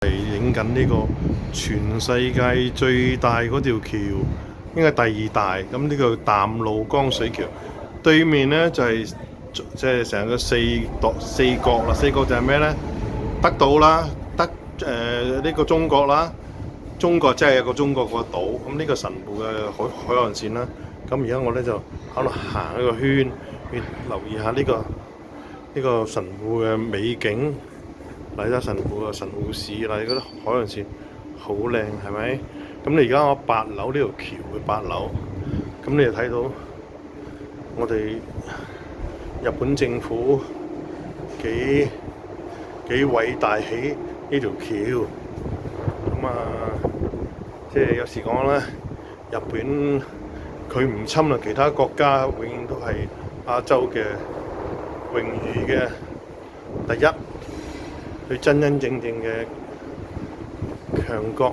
係影緊呢個全世界最大嗰條橋，應該第二大。咁呢個淡路江水橋對面呢，就係即係成個四國啦。四國就係咩呢？德島啦，呢個中國啦，中國即係有個中國個島。咁呢個神戶嘅海岸線啦。咁而家我咧就喺度行一個圈，去留意下呢個神戶嘅美景。嚟得神戶啊，神戶市嗱，你覺得海岸線好靚係咪？咁你而家我8樓呢條橋嘅8樓，咁你就睇到我哋日本政府幾偉大起呢條橋。咁即係有時講咧，日本佢唔侵略其他國家，永遠都係亞洲嘅榮譽嘅第一。佢真正嘅強國。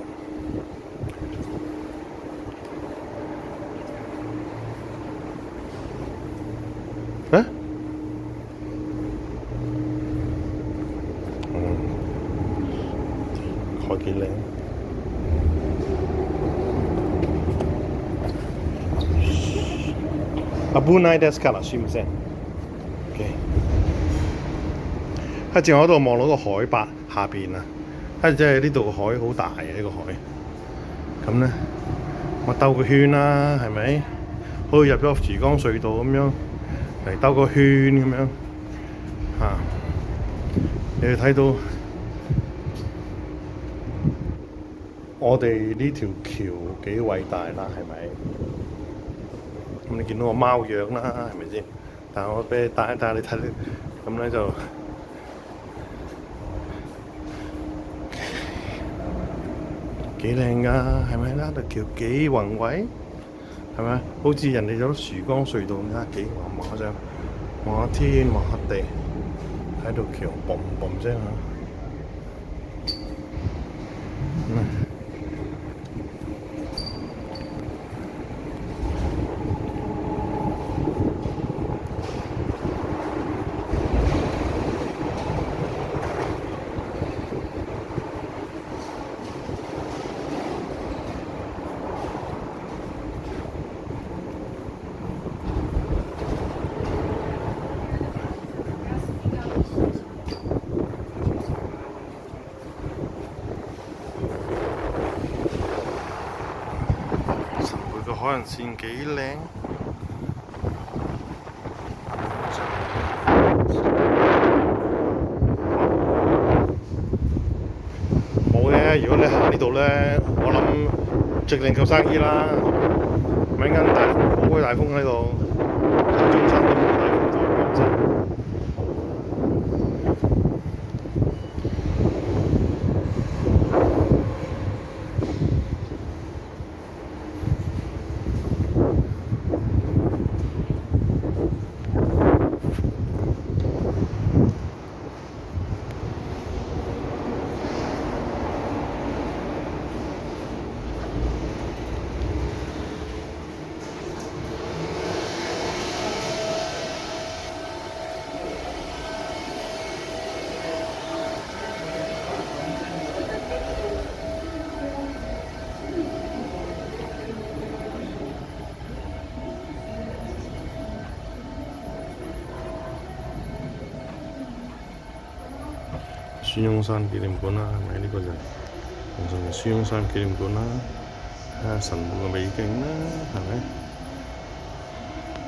啊？海幾靚。危ないですから、すいません。喺正我度望到個海拔下邊啊！即係呢度個海好大嘅呢個海。咁咧，我兜個圈啦，係咪？好似入咗池江隧道咁樣嚟兜個圈咁樣嚇。你哋睇到我哋呢條橋幾偉大啦，係咪？咁你見到個貓樣啦，係咪先？但係我俾你帶一帶你睇，咁咧就。幾靚㗎，係咪啦？條橋幾宏偉，係咪？好似人哋有啲曙光隧道咁啦，幾望下上，望下天，望下地，喺度橋嘣嘣聲啊！個海岸線幾靚，冇嘅。如果你行呢度咧，我諗直令夠生意啦。咪間大風，好鬼大風喺度，中山都冇大風到咁滯。孫中山紀念館啦，係咪？呢個就係孫中山紀念館啦，睇下神戶嘅美景啦，係咪？